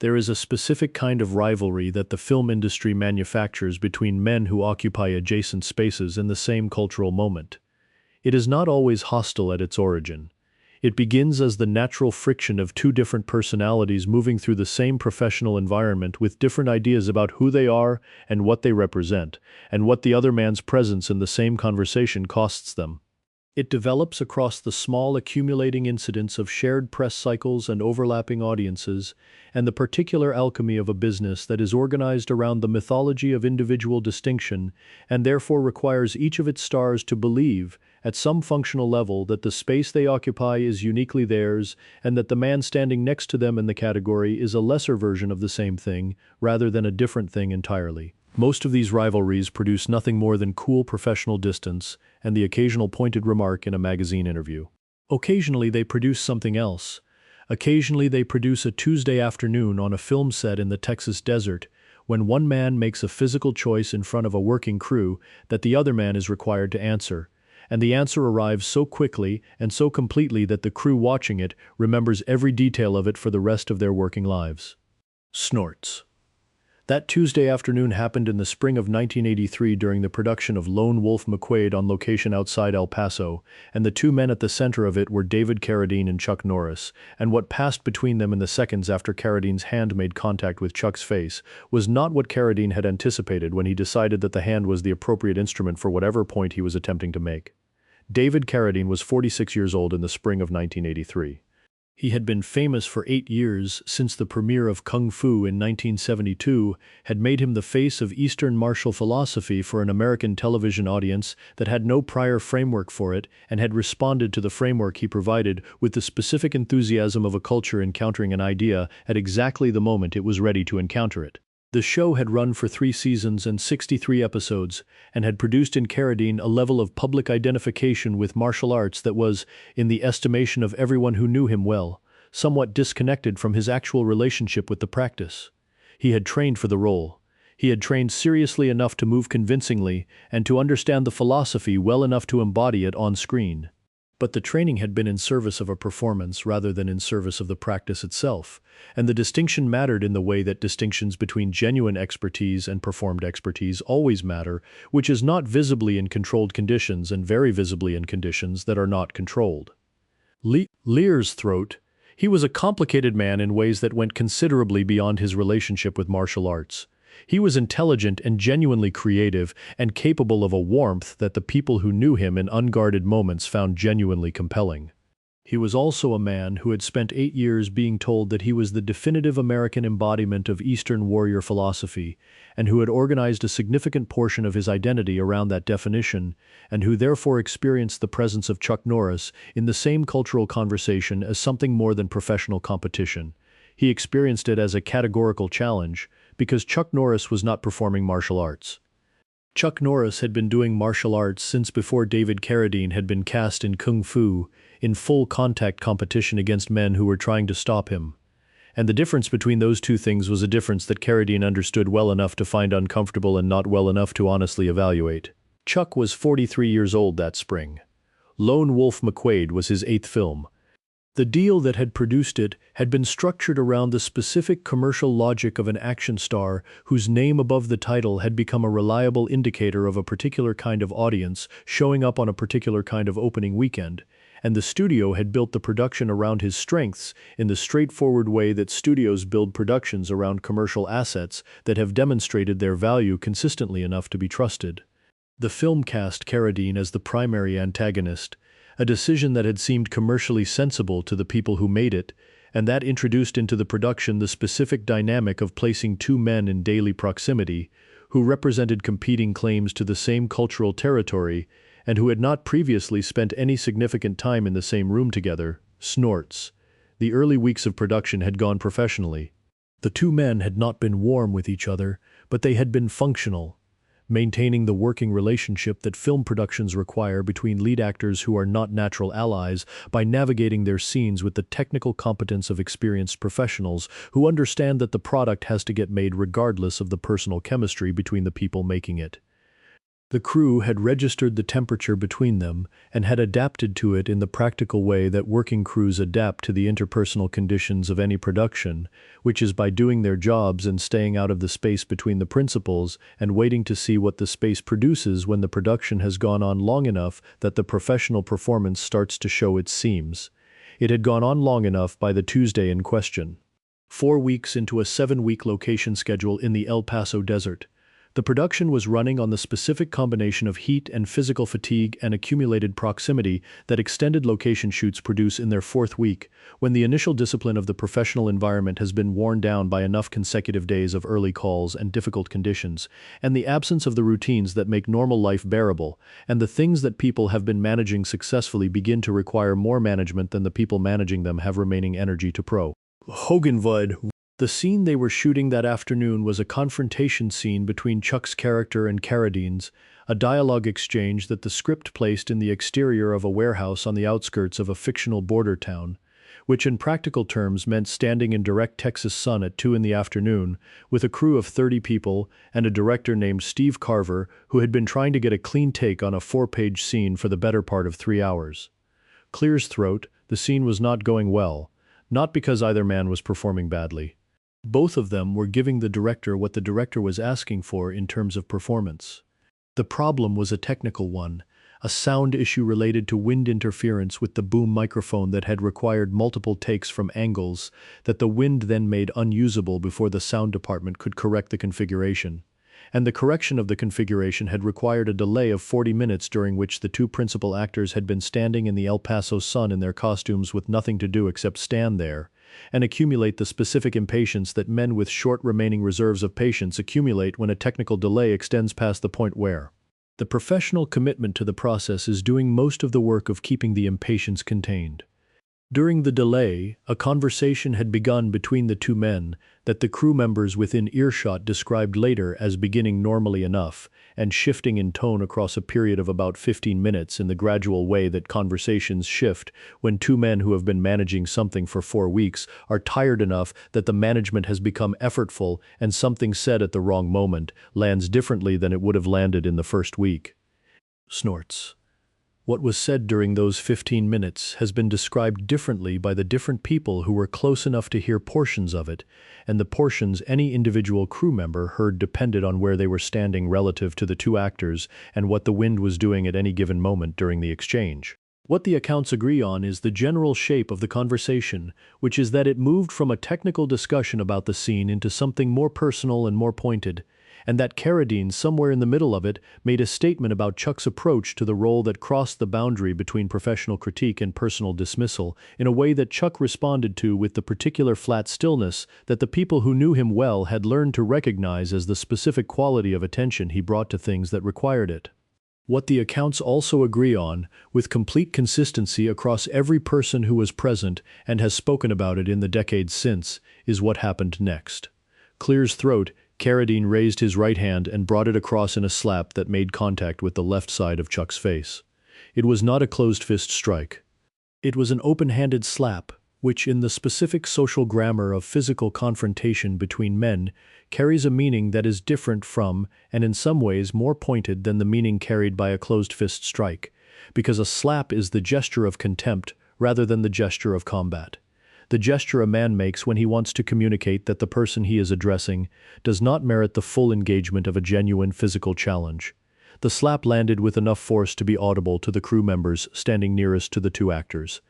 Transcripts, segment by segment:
There is a specific kind of rivalry that the film industry manufactures between men who occupy adjacent spaces in the same cultural moment. It is not always hostile at its origin. It begins as the natural friction of two different personalities moving through the same professional environment with different ideas about who they are and what they represent, and what the other man's presence in the same conversation costs them. It develops across the small accumulating incidents of shared press cycles and overlapping audiences, and the particular alchemy of a business that is organized around the mythology of individual distinction, and therefore requires each of its stars to believe, at some functional level, that the space they occupy is uniquely theirs, and that the man standing next to them in the category is a lesser version of the same thing, rather than a different thing entirely. Most of these rivalries produce nothing more than cool professional distance and the occasional pointed remark in a magazine interview. Occasionally they produce something else. Occasionally they produce a Tuesday afternoon on a film set in the Texas desert, when one man makes a physical choice in front of a working crew that the other man is required to answer, and the answer arrives so quickly and so completely that the crew watching it remembers every detail of it for the rest of their working lives. Snorts. That Tuesday afternoon happened in the spring of 1983 during the production of Lone Wolf McQuade on location outside El Paso, and the two men at the center of it were David Carradine and Chuck Norris, and what passed between them in the seconds after Carradine's hand made contact with Chuck's face was not what Carradine had anticipated when he decided that the hand was the appropriate instrument for whatever point he was attempting to make. David Carradine was 46 years old in the spring of 1983. He had been famous for 8 years since the premiere of Kung Fu in 1972 had made him the face of Eastern martial philosophy for an American television audience that had no prior framework for it and had responded to the framework he provided with the specific enthusiasm of a culture encountering an idea at exactly the moment it was ready to encounter it. The show had run for 3 seasons and 63 episodes, and had produced in Keredine a level of public identification with martial arts that was, in the estimation of everyone who knew him well, somewhat disconnected from his actual relationship with the practice. He had trained for the role. He had trained seriously enough to move convincingly, and to understand the philosophy well enough to embody it on screen. But the training had been in service of a performance rather than in service of the practice itself, and the distinction mattered in the way that distinctions between genuine expertise and performed expertise always matter, which is not visibly in controlled conditions and very visibly in conditions that are not controlled. Lear's throat. He was a complicated man in ways that went considerably beyond his relationship with martial arts. He was intelligent and genuinely creative and capable of a warmth that the people who knew him in unguarded moments found genuinely compelling. He was also a man who had spent 8 years being told that he was the definitive American embodiment of Eastern warrior philosophy, and who had organized a significant portion of his identity around that definition, and who therefore experienced the presence of Chuck Norris in the same cultural conversation as something more than professional competition. He experienced it as a categorical challenge, because Chuck Norris was not performing martial arts. Chuck Norris had been doing martial arts since before David Carradine had been cast in Kung Fu, in full contact competition against men who were trying to stop him. And the difference between those two things was a difference that Carradine understood well enough to find uncomfortable and not well enough to honestly evaluate. Chuck was 43 years old that spring. Lone Wolf McQuade was his 8th film. The deal that had produced it had been structured around the specific commercial logic of an action star whose name above the title had become a reliable indicator of a particular kind of audience showing up on a particular kind of opening weekend, and the studio had built the production around his strengths in the straightforward way that studios build productions around commercial assets that have demonstrated their value consistently enough to be trusted. The film cast Keredine as the primary antagonist, a decision that had seemed commercially sensible to the people who made it, and that introduced into the production the specific dynamic of placing two men in daily proximity, who represented competing claims to the same cultural territory, and who had not previously spent any significant time in the same room together. Snorts. The early weeks of production had gone professionally. The two men had not been warm with each other, but they had been functional, maintaining the working relationship that film productions require between lead actors who are not natural allies by navigating their scenes with the technical competence of experienced professionals who understand that the product has to get made regardless of the personal chemistry between the people making it. The crew had registered the temperature between them and had adapted to it in the practical way that working crews adapt to the interpersonal conditions of any production, which is by doing their jobs and staying out of the space between the principals and waiting to see what the space produces when the production has gone on long enough that the professional performance starts to show its seams. It had gone on long enough by the Tuesday in question. 4 weeks into a 7-week location schedule in the El Paso desert. The production was running on the specific combination of heat and physical fatigue and accumulated proximity that extended location shoots produce in their 4th week, when the initial discipline of the professional environment has been worn down by enough consecutive days of early calls and difficult conditions, and the absence of the routines that make normal life bearable, and the things that people have been managing successfully begin to require more management than the people managing them have remaining energy to pro. Hoganwood. The scene they were shooting that afternoon was a confrontation scene between Chuck's character and Keredine's, a dialogue exchange that the script placed in the exterior of a warehouse on the outskirts of a fictional border town, which in practical terms meant standing in direct Texas sun at 2 in the afternoon, with a crew of 30 people and a director named Steve Carver who had been trying to get a clean take on a 4-page scene for the better part of 3 hours. Clear's throat, the scene was not going well, not because either man was performing badly. Both of them were giving the director what the director was asking for in terms of performance. The problem was a technical one, a sound issue related to wind interference with the boom microphone that had required multiple takes from angles that the wind then made unusable before the sound department could correct the configuration. And the correction of the configuration had required a delay of 40 minutes during which the 2 principal actors had been standing in the El Paso sun in their costumes with nothing to do except stand there and accumulate the specific impatience that men with short remaining reserves of patience accumulate when a technical delay extends past the point where the professional commitment to the process is doing most of the work of keeping the impatience contained. During the delay, a conversation had begun between the 2 men that the crew members within earshot described later as beginning normally enough and shifting in tone across a period of about 15 minutes in the gradual way that conversations shift when 2 men who have been managing something for 4 weeks are tired enough that the management has become effortful and something said at the wrong moment lands differently than it would have landed in the first week. Snorts. What was said during those 15 minutes has been described differently by the different people who were close enough to hear portions of it, and the portions any individual crew member heard depended on where they were standing relative to the 2 actors and what the wind was doing at any given moment during the exchange. What the accounts agree on is the general shape of the conversation, which is that it moved from a technical discussion about the scene into something more personal and more pointed, and that Carradine, somewhere in the middle of it, made a statement about Chuck's approach to the role that crossed the boundary between professional critique and personal dismissal in a way that Chuck responded to with the particular flat stillness that the people who knew him well had learned to recognize as the specific quality of attention he brought to things that required it. What the accounts also agree on, with complete consistency across every person who was present and has spoken about it in the decades since, is what happened next. Clear's throat, Keredine raised his right hand and brought it across in a slap that made contact with the left side of Chuck's face. It was not a closed-fist strike. It was an open-handed slap, which in the specific social grammar of physical confrontation between men carries a meaning that is different from, and in some ways more pointed than the meaning carried by a closed-fist strike, because a slap is the gesture of contempt rather than the gesture of combat. The gesture a man makes when he wants to communicate that the person he is addressing does not merit the full engagement of a genuine physical challenge. The slap landed with enough force to be audible to the crew members standing nearest to the 2 actors.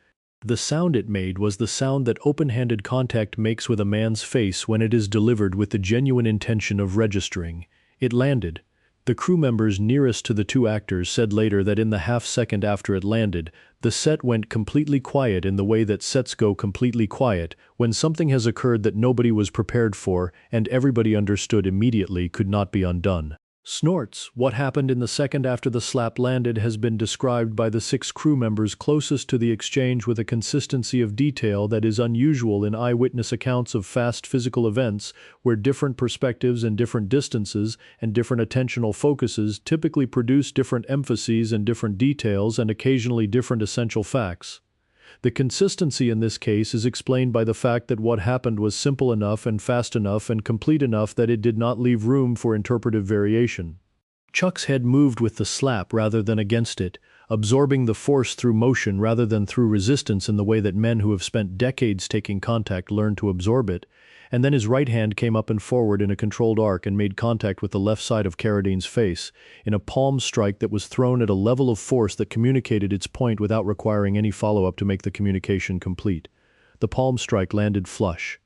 The sound it made was the sound that open-handed contact makes with a man's face when it is delivered with the genuine intention of registering. It landed. The crew members nearest to the 2 actors said later that in the half-second after it landed, the set went completely quiet in the way that sets go completely quiet when something has occurred that nobody was prepared for and everybody understood immediately could not be undone. Snorts. What happened in the second after the slap landed has been described by the 6 crew members closest to the exchange with a consistency of detail that is unusual in eyewitness accounts of fast physical events where different perspectives and different distances and different attentional focuses typically produce different emphases and different details and occasionally different essential facts. The consistency in this case is explained by the fact that what happened was simple enough and fast enough and complete enough that it did not leave room for interpretive variation. Chuck's head moved with the slap rather than against it, absorbing the force through motion rather than through resistance in the way that men who have spent decades taking contact learn to absorb it, and then his right hand came up and forward in a controlled arc and made contact with the left side of Keredine's face, in a palm strike that was thrown at a level of force that communicated its point without requiring any follow-up to make the communication complete. The palm strike landed flush.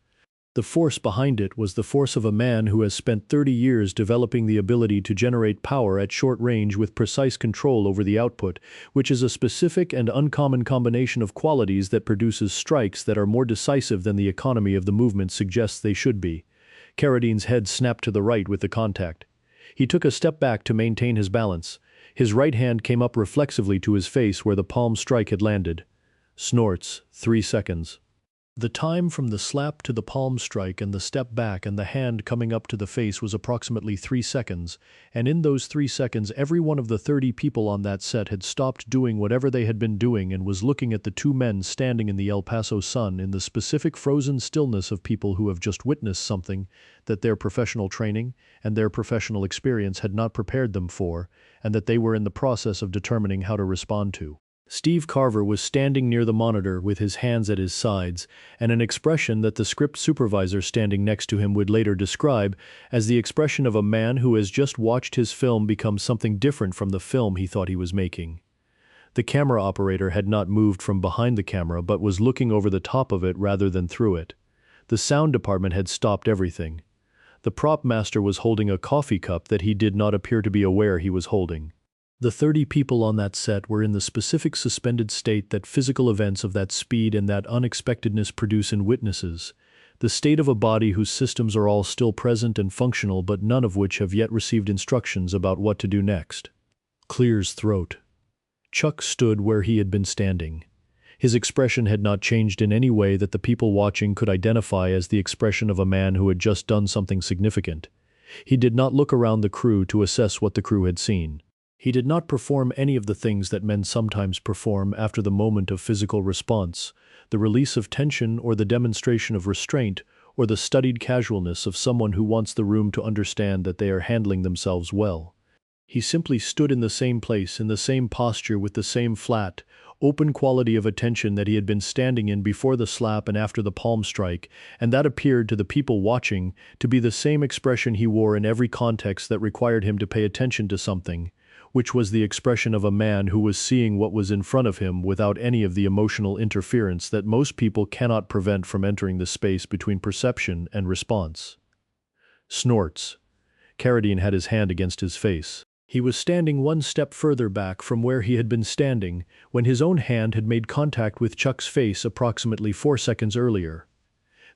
The force behind it was the force of a man who has spent 30 years developing the ability to generate power at short range with precise control over the output, which is a specific and uncommon combination of qualities that produces strikes that are more decisive than the economy of the movement suggests they should be. Keredine's head snapped to the right with the contact. He took a step back to maintain his balance. His right hand came up reflexively to his face where the palm strike had landed. Snorts, 3 seconds. The time from the slap to the palm strike and the step back and the hand coming up to the face was approximately 3 seconds, and in those 3 seconds every one of the 30 people on that set had stopped doing whatever they had been doing and was looking at the two men standing in the El Paso sun in the specific frozen stillness of people who have just witnessed something that their professional training and their professional experience had not prepared them for, and that they were in the process of determining how to respond to. Steve Carver was standing near the monitor with his hands at his sides, and an expression that the script supervisor standing next to him would later describe as the expression of a man who has just watched his film become something different from the film he thought he was making. The camera operator had not moved from behind the camera but was looking over the top of it rather than through it. The sound department had stopped everything. The prop master was holding a coffee cup that he did not appear to be aware he was holding. The 30 people on that set were in the specific suspended state that physical events of that speed and that unexpectedness produce in witnesses, the state of a body whose systems are all still present and functional but none of which have yet received instructions about what to do next. Clears throat. Chuck stood where he had been standing. His expression had not changed in any way that the people watching could identify as the expression of a man who had just done something significant. He did not look around the crew to assess what the crew had seen. He did not perform any of the things that men sometimes perform after the moment of physical response, the release of tension or the demonstration of restraint, or the studied casualness of someone who wants the room to understand that they are handling themselves well. He simply stood in the same place, in the same posture, with the same flat, open quality of attention that he had been standing in before the slap and after the palm strike, and that appeared to the people watching to be the same expression he wore in every context that required him to pay attention to something, which was the expression of a man who was seeing what was in front of him without any of the emotional interference that most people cannot prevent from entering the space between perception and response. Snorts. Carradine had his hand against his face. He was standing one step further back from where he had been standing when his own hand had made contact with Chuck's face approximately 4 seconds earlier.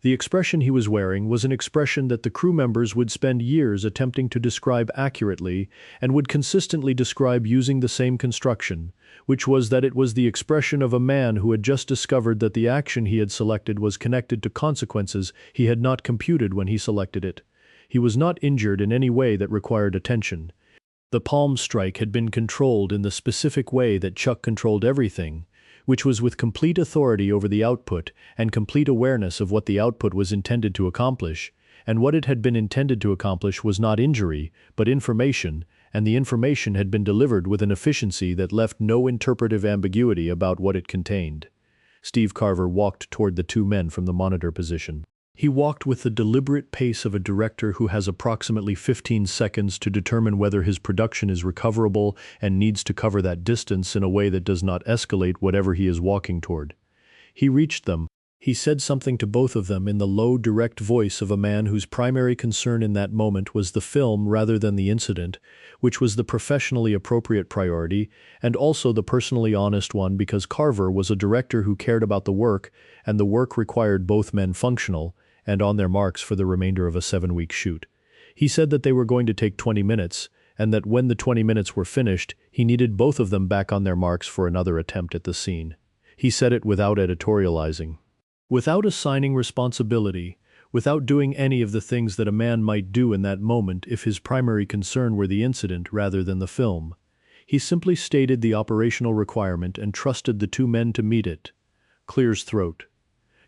The expression he was wearing was an expression that the crew members would spend years attempting to describe accurately and would consistently describe using the same construction, which was that it was the expression of a man who had just discovered that the action he had selected was connected to consequences he had not computed when he selected it. He was not injured in any way that required attention. The palm strike had been controlled in the specific way that Chuck controlled everything, which was with complete authority over the output and complete awareness of what the output was intended to accomplish, and what it had been intended to accomplish was not injury, but information, and the information had been delivered with an efficiency that left no interpretive ambiguity about what it contained. Steve Carver walked toward the two men from the monitor position. He walked with the deliberate pace of a director who has approximately 15 seconds to determine whether his production is recoverable and needs to cover that distance in a way that does not escalate whatever he is walking toward. He reached them. He said something to both of them in the low, direct voice of a man whose primary concern in that moment was the film rather than the incident, which was the professionally appropriate priority and also the personally honest one because Carver was a director who cared about the work, and the work required both men functional and on their marks for the remainder of a 7-week shoot. He said that they were going to take 20 minutes, and that when the 20 minutes were finished, he needed both of them back on their marks for another attempt at the scene. He said it without editorializing, without assigning responsibility, without doing any of the things that a man might do in that moment if his primary concern were the incident rather than the film. He simply stated the operational requirement and trusted the two men to meet it. Clears throat.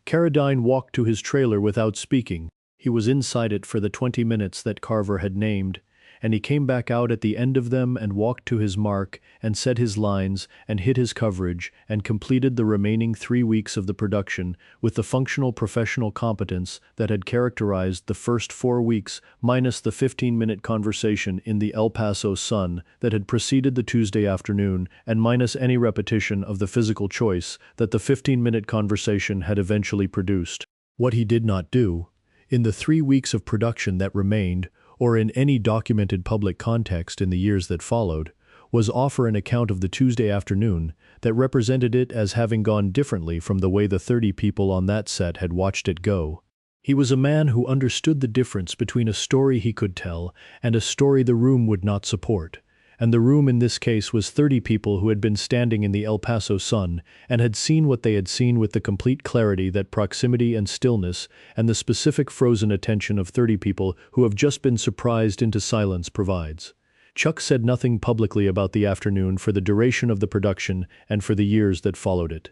Carradine walked to his trailer without speaking. He was inside it for the 20 minutes that Carver had named, and he came back out at the end of them and walked to his mark and said his lines and hit his coverage and completed the remaining 3 weeks of the production with the functional professional competence that had characterized the first 4 weeks, minus the 15-minute conversation in the El Paso Sun that had preceded the Tuesday afternoon, and minus any repetition of the physical choice that the 15-minute conversation had eventually produced. What he did not do, in the 3 weeks of production that remained, or in any documented public context in the years that followed, was offer an account of the Tuesday afternoon that represented it as having gone differently from the way the 30 people on that set had watched it go. He was a man who understood the difference between a story he could tell and a story the room would not support. And the room in this case was 30 people who had been standing in the El Paso sun and had seen what they had seen with the complete clarity that proximity and stillness and the specific frozen attention of 30 people who have just been surprised into silence provides. Chuck said nothing publicly about the afternoon for the duration of the production and for the years that followed it.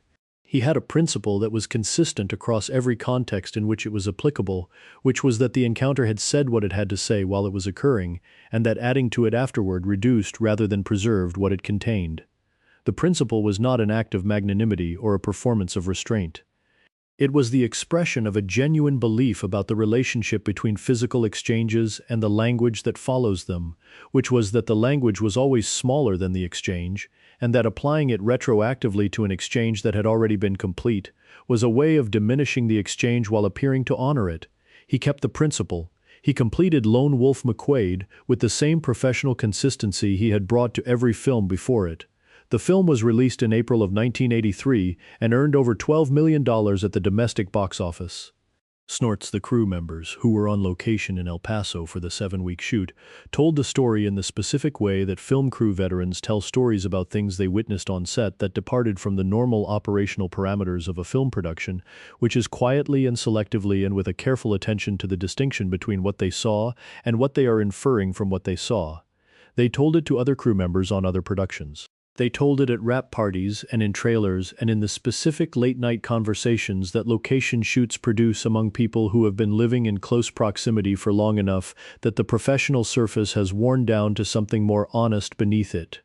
He had a principle that was consistent across every context in which it was applicable, which was that the encounter had said what it had to say while it was occurring, and that adding to it afterward reduced rather than preserved what it contained. The principle was not an act of magnanimity or a performance of restraint. It was the expression of a genuine belief about the relationship between physical exchanges and the language that follows them, which was that the language was always smaller than the exchange, and that applying it retroactively to an exchange that had already been complete was a way of diminishing the exchange while appearing to honor it. He kept the principle. He completed Lone Wolf McQuade with the same professional consistency he had brought to every film before it. The film was released in April of 1983 and earned over $12 million at the domestic box office. Snorts, the crew members, who were on location in El Paso for the 7-week shoot, told the story in the specific way that film crew veterans tell stories about things they witnessed on set that departed from the normal operational parameters of a film production, which is quietly and selectively and with a careful attention to the distinction between what they saw and what they are inferring from what they saw. They told it to other crew members on other productions. They told it at wrap parties and in trailers and in the specific late-night conversations that location shoots produce among people who have been living in close proximity for long enough that the professional surface has worn down to something more honest beneath it.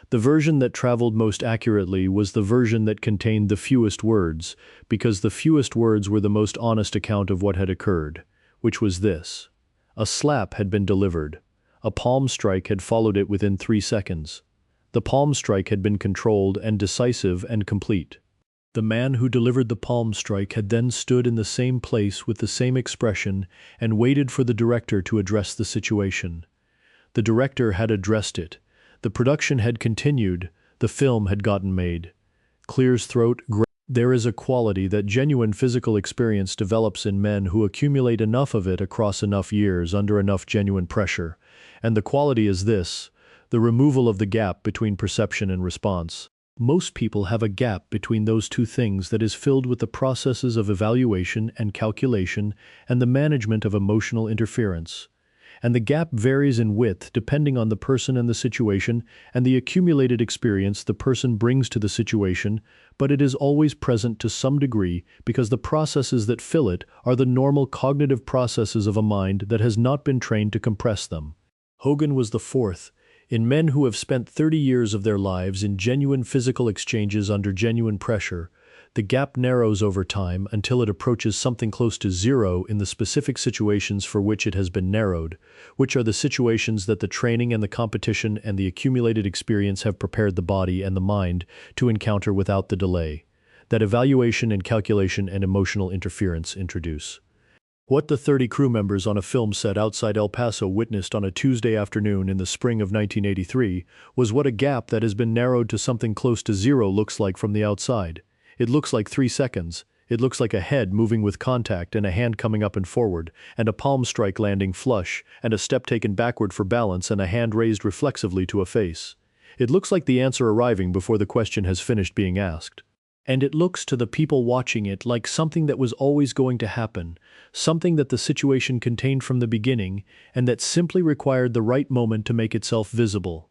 The version that traveled most accurately was the version that contained the fewest words, because the fewest words were the most honest account of what had occurred, which was this. A slap had been delivered. A palm strike had followed it within 3 seconds. The palm strike had been controlled and decisive and complete. The man who delivered the palm strike had then stood in the same place with the same expression and waited for the director to address the situation. The director had addressed it. The production had continued. The film had gotten made. Clears throat. There is a quality that genuine physical experience develops in men who accumulate enough of it across enough years under enough genuine pressure. And the quality is this: the removal of the gap between perception and response. Most people have a gap between those two things that is filled with the processes of evaluation and calculation and the management of emotional interference. And the gap varies in width depending on the person and the situation and the accumulated experience the person brings to the situation, but it is always present to some degree because the processes that fill it are the normal cognitive processes of a mind that has not been trained to compress them. Hogan was the fourth. In men who have spent 30 years of their lives in genuine physical exchanges under genuine pressure, the gap narrows over time until it approaches something close to zero in the specific situations for which it has been narrowed, which are the situations that the training and the competition and the accumulated experience have prepared the body and the mind to encounter without the delay that evaluation and calculation and emotional interference introduce. What the 30 crew members on a film set outside El Paso witnessed on a Tuesday afternoon in the spring of 1983 was what a gap that has been narrowed to something close to zero looks like from the outside. It looks like 3 seconds. It looks like a head moving with contact and a hand coming up and forward, and a palm strike landing flush, and a step taken backward for balance and a hand raised reflexively to a face. It looks like the answer arriving before the question has finished being asked. And it looks to the people watching it like something that was always going to happen, something that the situation contained from the beginning, and that simply required the right moment to make itself visible.